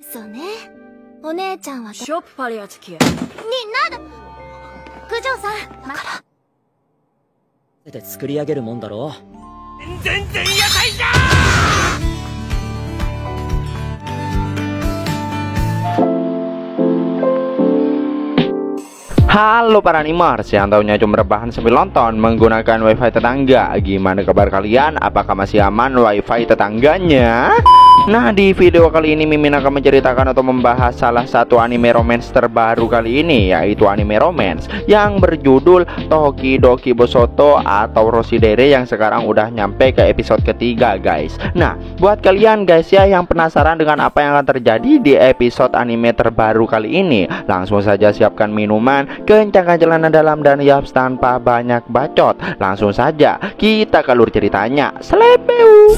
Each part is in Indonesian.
そうね。お姉ちゃんはショップパリアチキ。なんだ九条さん、だから。で作り上げるもんだろう。全然野菜じゃHalo para animers yang tahunya cuma rebahan sambil nonton menggunakan wifi tetangga. Gimana kabar kalian? Apakah masih aman wifi tetangganya? Nah, di video kali ini Mimin akan menceritakan atau membahas salah satu anime romance terbaru kali ini, yaitu anime romance yang berjudul Tokidoki Bosoto atau Roshidere yang sekarang udah nyampe ke episode ketiga, guys. Nah, buat kalian guys ya yang penasaran dengan apa yang akan terjadi di episode anime terbaru kali ini, langsung saja siapkan minuman, kencangkan celana dalam, dan yaps tanpa banyak bacot. Langsung saja kita ke alur ceritanya. Selepeu.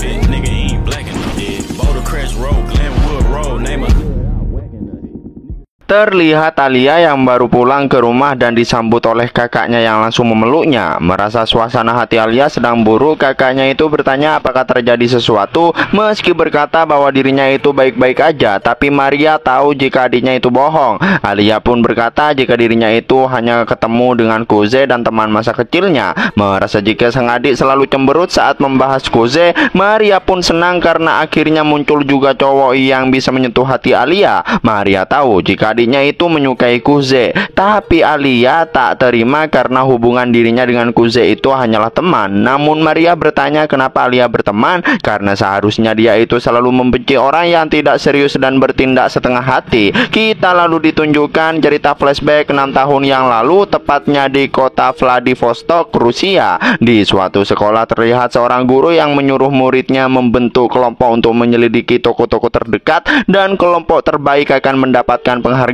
Terlihat Alia yang baru pulang ke rumah dan disambut oleh kakaknya yang langsung memeluknya. Merasa suasana hati Alia sedang buruk, kakaknya itu bertanya apakah terjadi sesuatu. Meski berkata bahwa dirinya itu baik-baik aja, tapi Maria tahu jika adiknya itu bohong. Alia pun berkata jika dirinya itu hanya ketemu dengan Kuze dan teman masa kecilnya. Merasa jika sang adik selalu cemberut saat membahas Kuze, Maria pun senang karena akhirnya muncul juga cowok yang bisa menyentuh hati Alia. Maria tahu jika adiknya itu menyukai Kuze, tapi Alia tak terima karena hubungan dirinya dengan Kuze itu hanyalah teman. Namun Maria bertanya kenapa Alia berteman, karena seharusnya dia itu selalu membenci orang yang tidak serius dan bertindak setengah hati. Kita lalu ditunjukkan cerita flashback 6 tahun yang lalu, tepatnya di kota Vladivostok, Rusia. Di suatu sekolah terlihat seorang guru yang menyuruh muridnya membentuk kelompok untuk menyelidiki toko-toko terdekat dan kelompok terbaik akan mendapatkan penghargaan.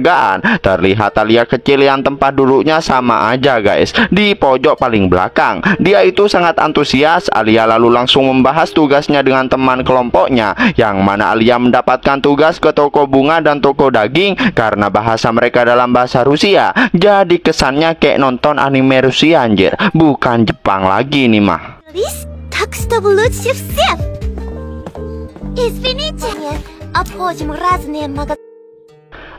Terlihat Alia kecil yang tempat duduknya sama aja guys, di pojok paling belakang. Dia itu sangat antusias. Alia lalu langsung membahas tugasnya dengan teman kelompoknya, yang mana Alia mendapatkan tugas ke toko bunga dan toko daging karena bahasa mereka dalam bahasa Rusia. Jadi kesannya kayak nonton anime Rusia anjir, bukan Jepang lagi nih mah.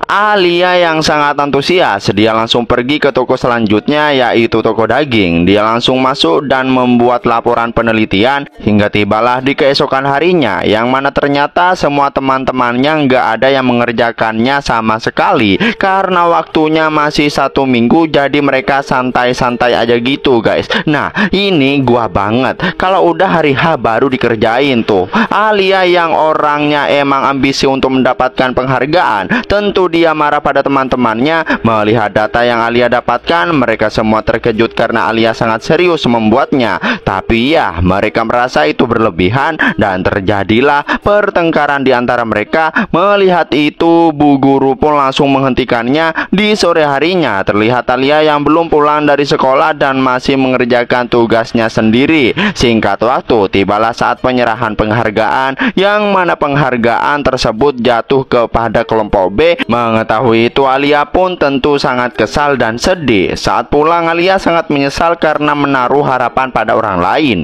Alia yang sangat antusias, dia langsung pergi ke toko selanjutnya, yaitu toko daging. Dia langsung masuk dan membuat laporan penelitian hingga tibalah di keesokan harinya, yang mana ternyata semua teman-temannya nggak ada yang mengerjakannya sama sekali karena waktunya masih 1 minggu, jadi mereka santai-santai aja gitu guys. Nah, ini gua banget kalau udah hari H baru dikerjain tuh. Alia yang orangnya emang ambisi untuk mendapatkan penghargaan, tentu dia marah pada teman-temannya. Melihat data yang Alia dapatkan, mereka semua terkejut karena Alia sangat serius membuatnya. Tapi ya, mereka merasa itu berlebihan dan terjadilah pertengkaran di antara mereka. Melihat itu, Bu Guru pun langsung menghentikannya. Di sore harinya, terlihat Alia yang belum pulang dari sekolah dan masih mengerjakan tugasnya sendiri. Singkat waktu, tibalah saat penyerahan penghargaan, yang mana penghargaan tersebut jatuh kepada kelompok B. Mengetahui itu, Alia pun tentu sangat kesal dan sedih. Saat pulang, Alia sangat menyesal karena menaruh harapan pada orang lain.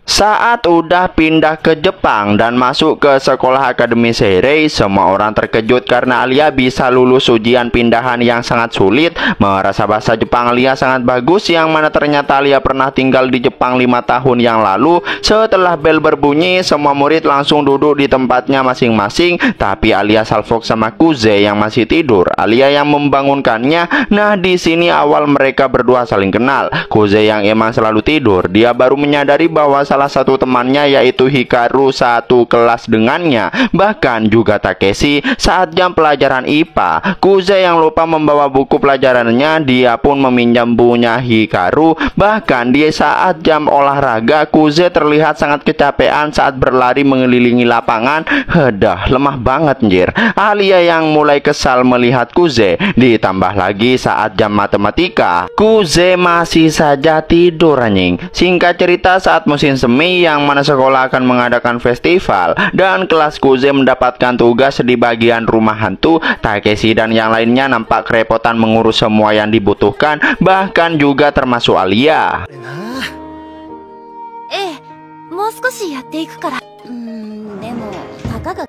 Saat udah pindah ke Jepang dan masuk ke sekolah Akademi Seirei, semua orang terkejut karena Alia bisa lulus ujian pindahan yang sangat sulit. Merasa bahasa Jepang Alia sangat bagus, yang mana ternyata Alia pernah tinggal di Jepang 5 tahun yang lalu. Setelah bel berbunyi, semua murid langsung duduk di tempatnya masing-masing, tapi Alia salfok sama Kuze yang masih tidur. Alia yang membangunkannya. Nah, di sini awal mereka berdua saling kenal. Kuze yang emang selalu tidur, dia baru menyadari bahwa salah satu temannya yaitu Hikaru satu kelas dengannya, bahkan juga Takeshi. Saat jam pelajaran IPA, Kuze yang lupa membawa buku pelajarannya, dia pun meminjam bukunya Hikaru. Bahkan di saat jam olahraga, Kuze terlihat sangat kecapean saat berlari mengelilingi lapangan. Hedah, lemah banget anjir. Alia yang mulai kesal melihat Kuze. Ditambah lagi saat jam matematika, Kuze masih saja tidur anjing. Singkat cerita, saat musim semi yang mana sekolah akan mengadakan festival dan kelas Kuze mendapatkan tugas di bagian rumah hantu, Takeshi dan yang lainnya nampak kerepotan mengurus semua yang dibutuhkan, bahkan juga termasuk Alia. もう少しやっていくから。でも、たかが。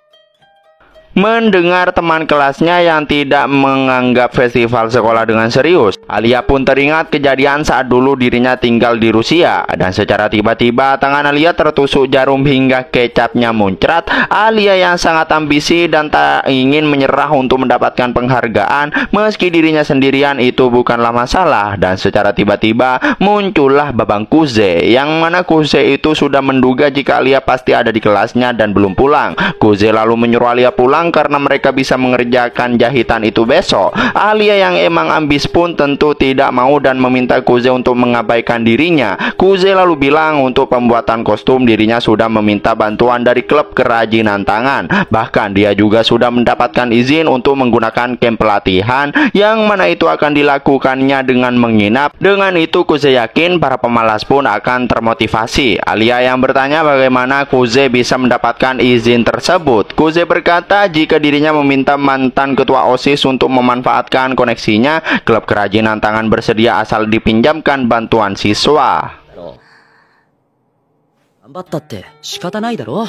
Mendengar teman kelasnya yang tidak menganggap festival sekolah dengan serius, Alia pun teringat kejadian saat dulu dirinya tinggal di Rusia. Dan secara tiba-tiba tangan Alia tertusuk jarum hingga kecapnya muncrat. Alia yang sangat ambisi dan tak ingin menyerah untuk mendapatkan penghargaan meski dirinya sendirian itu bukanlah masalah. Dan secara tiba-tiba muncullah Babang Kuze, yang mana Kuze itu sudah menduga jika Alia pasti ada di kelasnya dan belum pulang. Kuze lalu menyuruh Alia pulang karena mereka bisa mengerjakan jahitan itu besok. Alia yang emang ambis pun tentu tidak mau dan meminta Kuze untuk mengabaikan dirinya. Kuze lalu bilang untuk pembuatan kostum dirinya sudah meminta bantuan dari klub kerajinan tangan. Bahkan dia juga sudah mendapatkan izin untuk menggunakan camp pelatihan yang mana itu akan dilakukannya dengan menginap. Dengan itu Kuze yakin para pemalas pun akan termotivasi. Alia yang bertanya bagaimana Kuze bisa mendapatkan izin tersebut. Kuze berkata jika dirinya meminta mantan ketua OSIS untuk memanfaatkan koneksinya, klub kerajinan tangan bersedia asal dipinjamkan bantuan siswa. 頑張ったって仕方ないだろ。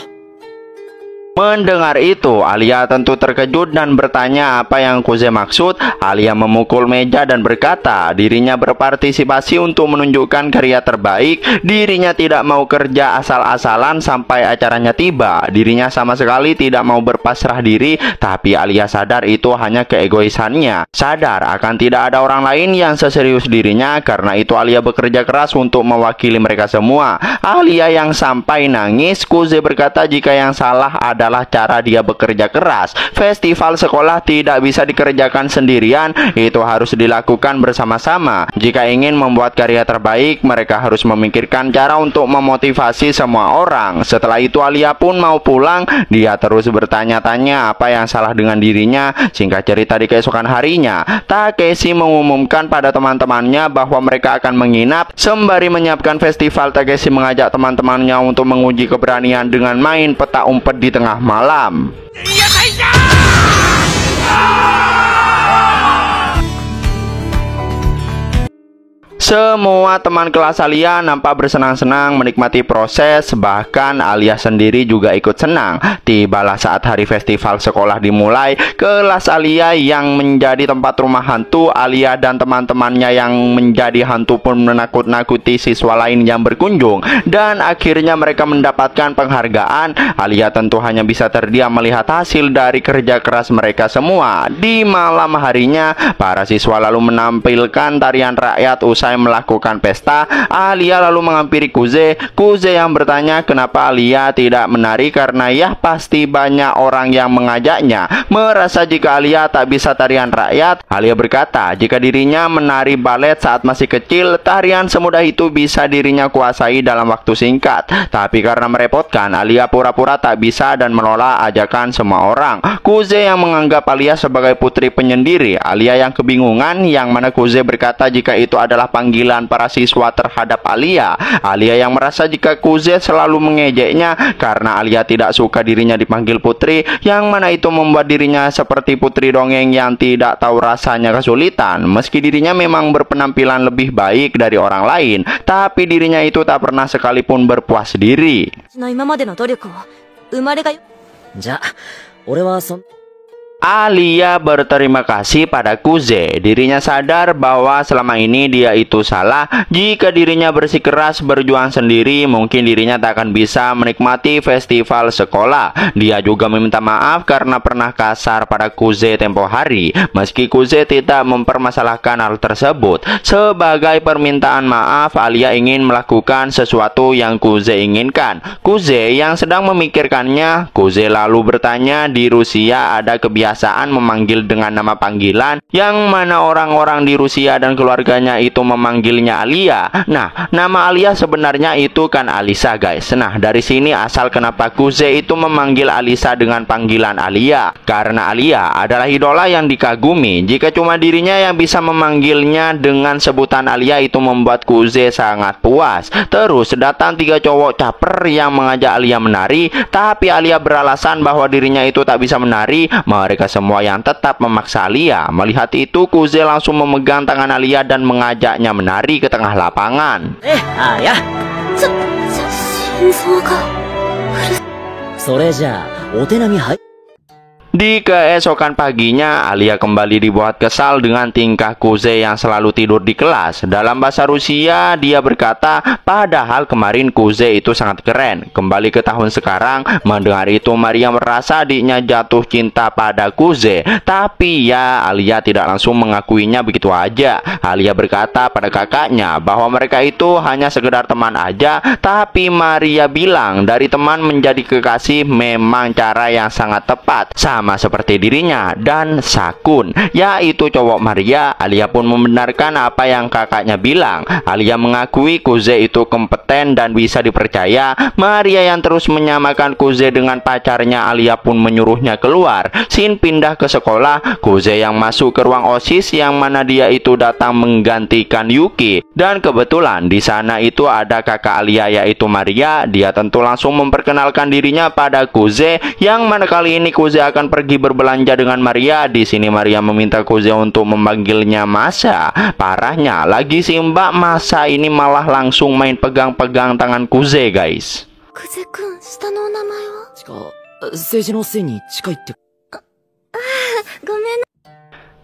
Mendengar itu, Alia tentu terkejut dan bertanya apa yang Kuze maksud. Alia memukul meja dan berkata dirinya berpartisipasi untuk menunjukkan karya terbaik. Dirinya tidak mau kerja asal-asalan sampai acaranya tiba. Dirinya sama sekali tidak mau berpasrah diri. Tapi Alia sadar itu hanya keegoisannya. Sadar akan tidak ada orang lain yang seserius dirinya. Karena itu Alia bekerja keras untuk mewakili mereka semua. Alia yang sampai nangis. Kuze berkata jika yang salah adalah cara dia bekerja keras. Festival sekolah tidak bisa dikerjakan sendirian, itu harus dilakukan bersama-sama. Jika ingin membuat karya terbaik, mereka harus memikirkan cara untuk memotivasi semua orang. Setelah itu Alia pun mau pulang. Dia terus bertanya-tanya apa yang salah dengan dirinya. Singkat cerita di keesokan harinya, Takeshi mengumumkan pada teman-temannya bahwa mereka akan menginap. Sembari menyiapkan festival, Takeshi mengajak teman-temannya untuk menguji keberanian dengan main peta umpet di tengah malam. Semua teman kelas Alia nampak bersenang-senang menikmati proses, bahkan Alia sendiri juga ikut senang. Tibalah saat hari festival sekolah dimulai. Kelas Alia yang menjadi tempat rumah hantu, Alia dan teman-temannya yang menjadi hantu pun menakut-nakuti siswa lain yang berkunjung. Dan akhirnya mereka mendapatkan penghargaan. Alia tentu hanya bisa terdiam melihat hasil dari kerja keras mereka semua. Di malam harinya, para siswa lalu menampilkan tarian rakyat usai melakukan pesta. Alia lalu menghampiri Kuze. Kuze yang bertanya kenapa Alia tidak menari karena ya pasti banyak orang yang mengajaknya. Merasa jika Alia tak bisa tarian rakyat, Alia berkata jika dirinya menari balet saat masih kecil, tarian semudah itu bisa dirinya kuasai dalam waktu singkat. Tapi karena merepotkan, Alia pura-pura tak bisa dan menolak ajakan semua orang. Kuze yang menganggap Alia sebagai putri penyendiri. Alia yang kebingungan, yang mana Kuze berkata jika itu adalah panggilan para siswa terhadap Alia. Alia yang merasa jika Kuze selalu mengejeknya karena Alia tidak suka dirinya dipanggil putri, yang mana itu membuat dirinya seperti putri dongeng yang tidak tahu rasanya kesulitan. Meski dirinya memang berpenampilan lebih baik dari orang lain, tapi dirinya itu tak pernah sekalipun berpuas diri. Alia berterima kasih pada Kuze. Dirinya sadar bahwa selama ini dia itu salah. Jika dirinya bersikeras berjuang sendiri, mungkin dirinya tak akan bisa menikmati festival sekolah. Dia juga meminta maaf karena pernah kasar pada Kuze tempo hari. Meski Kuze tidak mempermasalahkan hal tersebut, sebagai permintaan maaf, Alia ingin melakukan sesuatu yang Kuze inginkan. Kuze yang sedang memikirkannya, Kuze lalu bertanya di Rusia ada kebiasaan memanggil dengan nama panggilan, yang mana orang-orang di Rusia dan keluarganya itu memanggilnya Alia. Nah, nama Alia sebenarnya itu kan Alisa, guys. Nah, dari sini asal kenapa Kuze itu memanggil Alisa dengan panggilan Alia. Karena Alia adalah idola yang dikagumi. Jika cuma dirinya yang bisa memanggilnya dengan sebutan Alia, itu membuat Kuze sangat puas. Terus datang 3 cowok caper yang mengajak Alia menari, tapi Alia beralasan bahwa dirinya itu tak bisa menari. Mereka semua yang tetap memaksa Alia. Melihat itu, Kuze langsung memegang tangan Alia dan mengajaknya menari ke tengah lapangan. それじゃあ、お手並みはい。 Di keesokan paginya, Alia kembali dibuat kesal dengan tingkah Kuze yang selalu tidur di kelas. Dalam bahasa Rusia, dia berkata, padahal kemarin Kuze itu sangat keren. Kembali ke tahun sekarang, mendengar itu Maria merasa adiknya jatuh cinta pada Kuze. Tapi ya, Alia tidak langsung mengakuinya begitu aja. Alia berkata pada kakaknya bahwa mereka itu hanya sekedar teman aja. Tapi Maria bilang, dari teman menjadi kekasih memang cara yang sangat tepat. Sama seperti dirinya dan Sakun, yaitu cowok Maria. Alia pun membenarkan apa yang kakaknya bilang. Alia mengakui Kuze itu kompeten dan bisa dipercaya. Maria yang terus menyamakan Kuze dengan pacarnya, Alia pun menyuruhnya keluar. Shin pindah ke sekolah. Kuze yang masuk ke ruang OSIS, yang mana dia itu datang menggantikan Yuki. Dan kebetulan di sana itu ada kakak Alia, yaitu Maria. Dia tentu langsung memperkenalkan dirinya pada Kuze, yang mana kali ini Kuze akan pergi berbelanja dengan Maria. Di sini Maria meminta Kuze untuk memanggilnya Masa. Parahnya lagi si Mbak Masa ini malah langsung main pegang-pegang tangan Kuze, guys. クゼくん、下のお名前は？政治のせいに近いって。ごめんな。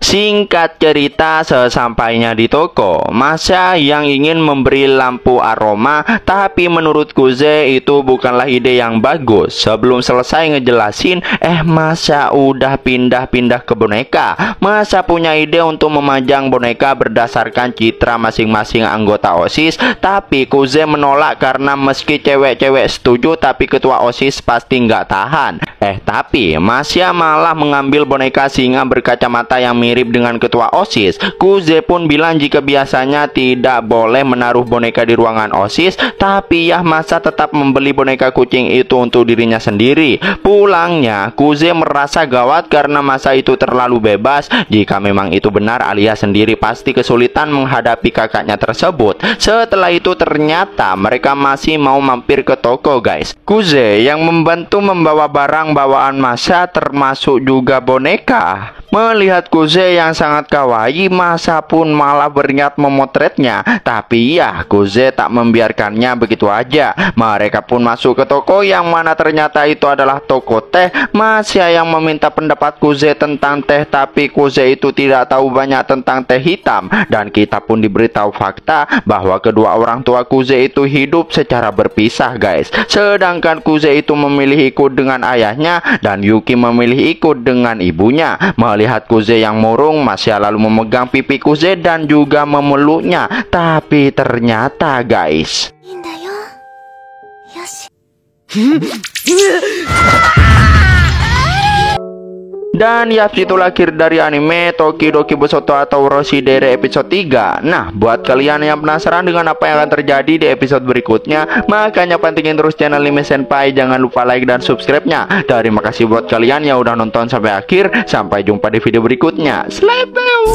Singkat cerita, sesampainya di toko, Masa yang ingin memberi lampu aroma, tapi menurut Kuze itu bukanlah ide yang bagus. Sebelum selesai ngejelasin, Masa udah pindah-pindah ke boneka. Masa punya ide untuk memajang boneka berdasarkan citra masing-masing anggota OSIS, tapi Kuze menolak karena meski cewek-cewek setuju, tapi ketua OSIS pasti nggak tahan. Tapi Masa malah mengambil boneka singa berkacamata yang mirip dengan ketua OSIS. Kuze pun bilang jika biasanya tidak boleh menaruh boneka di ruangan OSIS, tapi ya Masa tetap membeli boneka kucing itu untuk dirinya sendiri. Pulangnya, Kuze merasa gawat karena Masa itu terlalu bebas. Jika memang itu benar, Alia sendiri pasti kesulitan menghadapi kakaknya tersebut. Setelah itu ternyata mereka masih mau mampir ke toko, guys. Kuze yang membantu membawa barang bawaan Masa, termasuk juga boneka. Melihat Kuze yang sangat kawaii, Masa pun malah berniat memotretnya. Tapi ya, Kuze tak membiarkannya begitu aja. Mereka pun masuk ke toko, yang mana ternyata itu adalah toko teh. Masa yang meminta pendapat Kuze tentang teh, tapi Kuze itu tidak tahu banyak tentang teh hitam. Dan kita pun diberitahu fakta bahwa kedua orang tua Kuze itu hidup secara berpisah, guys. Sedangkan Kuze itu memilih ikut dengan ayahnya, dan Yuki memilih ikut dengan ibunya. Melihat Kuze yang murung, Masa lalu memegang pipi Kuze dan juga memeluknya. Tapi ternyata, guys, いいんだよ。よし。 dan ya, itulah akhir dari anime Tokidoki Busoto atau Roshidere episode 3. Nah, buat kalian yang penasaran dengan apa yang akan terjadi di episode berikutnya, makanya pantengin terus channel Anime Senpai. Jangan lupa like dan subscribe-nya. Terima kasih buat kalian yang udah nonton sampai akhir. Sampai jumpa di video berikutnya. Sleep well.